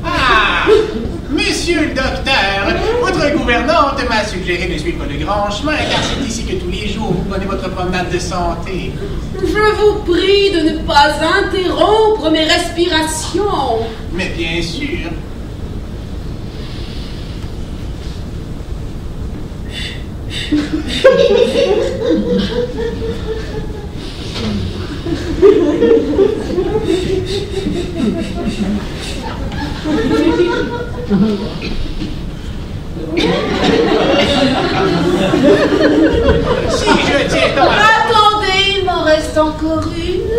Ah, monsieur le docteur, votre gouvernante m'a suggéré de suivre le grand chemin, car c'est ici que tous les jours vous prenez votre promenade de santé. Je vous prie de ne pas interrompre mes respirations. Mais bien sûr. Si je tiens tant à... Attendez, il m'en reste encore une.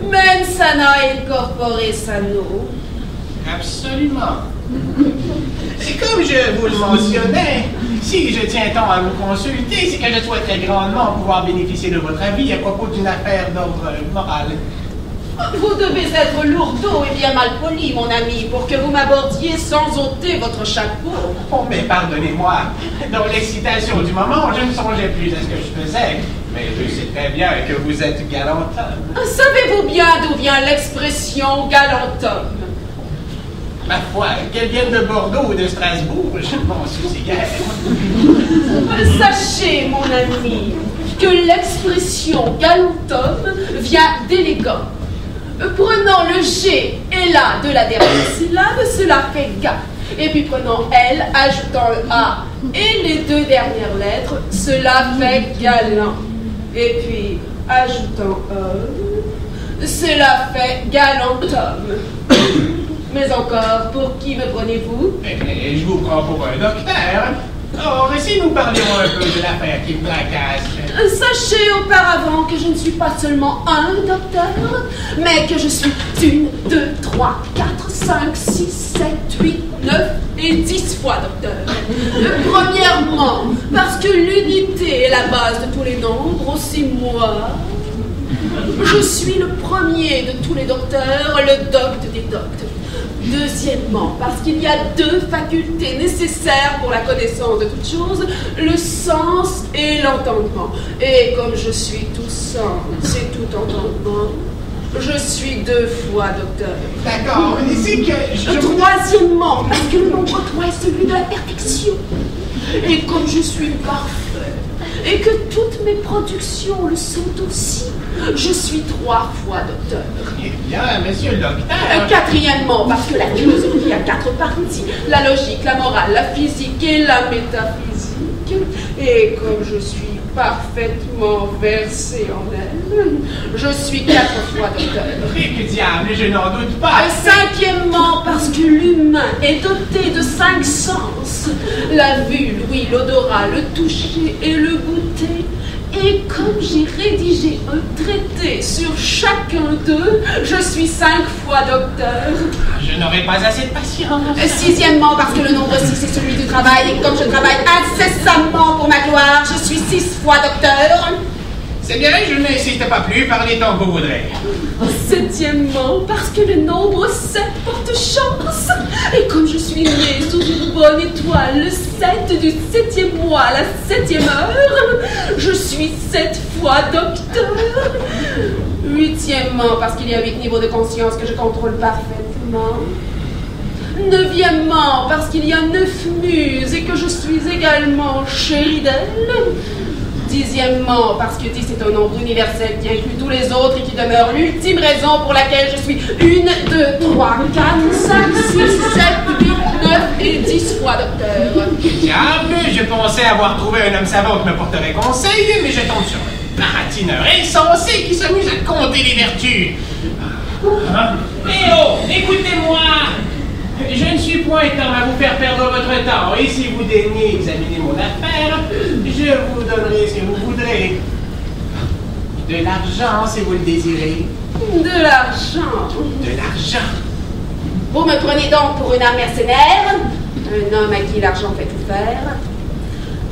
Mensana incorpore sano. Absolument. Et comme je vous le mentionnais, si je tiens tant à vous consulter, c'est que je souhaiterais grandement pouvoir bénéficier de votre avis à propos d'une affaire d'ordre moral. Vous devez être lourdeau et bien mal poli, mon ami, pour que vous m'abordiez sans ôter votre chapeau. Oh, mais pardonnez-moi, dans l'excitation du moment, je ne songeais plus à ce que je faisais. Mais je sais très bien que vous êtes galant homme. Savez-vous bien d'où vient l'expression galant homme? Ma foi, qu'elle vienne de Bordeaux ou de Strasbourg, je ne m'en soucie guère. Sachez, mon ami, que l'expression galant homme vient d'élégant. Prenant le G et la de la dernière syllabe, cela fait ga. Et puis prenant L, ajoutant le A et les deux dernières lettres, cela fait galant. Et puis ajoutant cela fait galant homme. Mais encore, pour qui me prenez-vous? Je vous prends pour un docteur. Or, si nous parlions un peu de l'affaire qui me tracasse. Sachez auparavant que je ne suis pas seulement un docteur, mais que je suis 1, 2, 3, 4, 5, 6, 7, 8, 9 et 10 fois docteur. Premièrement, parce que l'unité est la base de tous les nombres, aussi moi. Je suis le premier de tous les docteurs, le docte des doctes. Deuxièmement, parce qu'il y a deux facultés nécessaires pour la connaissance de toutes choses, le sens et l'entendement. Et comme je suis tout sens et tout entendement, je suis 2 fois docteur. D'accord, mais c'est que... Troisièmement, parce que le nombre 3 est celui de la perfection. Et comme je suis parfait, et que toutes mes productions le sont aussi, je suis 3 fois docteur. Eh bien, monsieur le docteur... Quatrièmement, parce que la philosophie a 4 parties, la logique, la morale, la physique et la métaphysique. Et comme je suis parfaitement versé en elle, je suis 4 fois docteur. Et que diable, je n'en doute pas. Cinquièmement, parce que l'humain est doté de 5 sens, la vue, l'ouïe, l'odorat, le toucher et le goûter. Et comme j'ai rédigé un traité sur chacun d'eux, je suis 5 fois docteur. Je n'aurai pas assez de patience. Sixièmement, parce que le nombre 6 est celui du travail, et comme je travaille incessamment pour ma gloire, je suis 6 fois docteur. C'est bien, je n'insiste pas plus, parlez tant que vous voudrez. Septièmement, parce que le nombre 7 porte chance. Et comme je suis née sous une bonne étoile, le 7 du 7e mois, à la 7e heure, je suis 7 fois docteur. Huitièmement, parce qu'il y a 8 niveaux de conscience que je contrôle parfaitement. Neuvièmement, parce qu'il y a 9 muses et que je suis également chérie d'elles. Dixièmement, parce que 10 est un nombre universel qui inclut tous les autres et qui demeure l'ultime raison pour laquelle je suis 1, 2, 3, 4, 5, 6, 7, 8, 9 et 10 fois docteur. Diable, je pensais avoir trouvé un homme savant qui me porterait conseil, mais je tombe sur un baratineur insensé qui s'amuse à compter les vertus. Eh oh, écoutez-moi! Je ne suis point temps à vous faire perdre votre temps, et si vous daignez examiner mon affaire, je vous donnerai ce que vous voudrez. De l'argent, si vous le désirez. De l'argent. De l'argent. Vous me prenez donc pour une âme mercenaire, un homme à qui l'argent fait tout faire.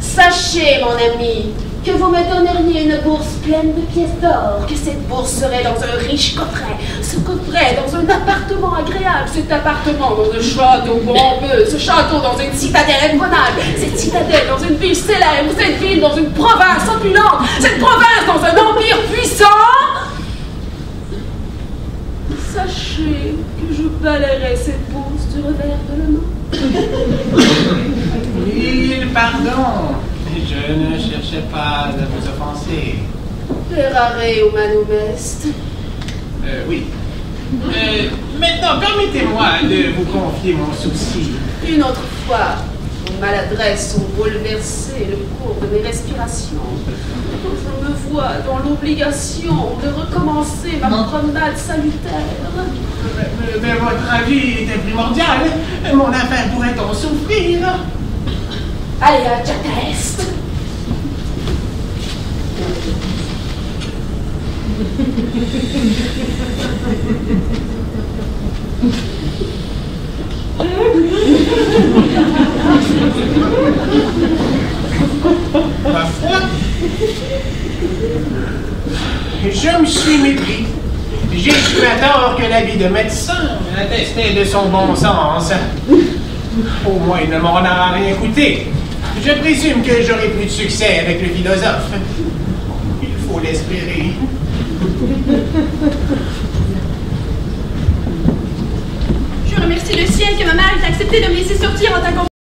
Sachez, mon ami, que vous me donneriez une bourse pleine de pièces d'or, que cette bourse serait dans un riche coffret, ce coffret dans un appartement agréable, cet appartement dans un château pompeux, ce château dans une citadelle imprenable, cette citadelle dans une ville célèbre, cette ville dans une province opulente, cette province dans un empire puissant. Sachez que je balayerai cette bourse du revers de la main. Mille pardons. Je ne cherchais pas à vous offenser. Errare humanum est. Oui. Maintenant, permettez-moi de vous confier mon souci. Une autre fois, vos maladresses ont bouleversé le cours de mes respirations. Je me vois dans l'obligation de recommencer ma promenade salutaire. Mais votre avis était primordial. Mon affaire pourrait en souffrir. Allez, à Jacques. Ma foi, je me suis mépris. J'ai su à tort que l'avis de médecin attestait de son bon sens. Au moins, il ne m'en a rien coûté. Je présume que j'aurai plus de succès avec le philosophe. Il faut l'espérer. Je remercie le ciel que ma mère ait accepté de me laisser sortir en ta compagnie.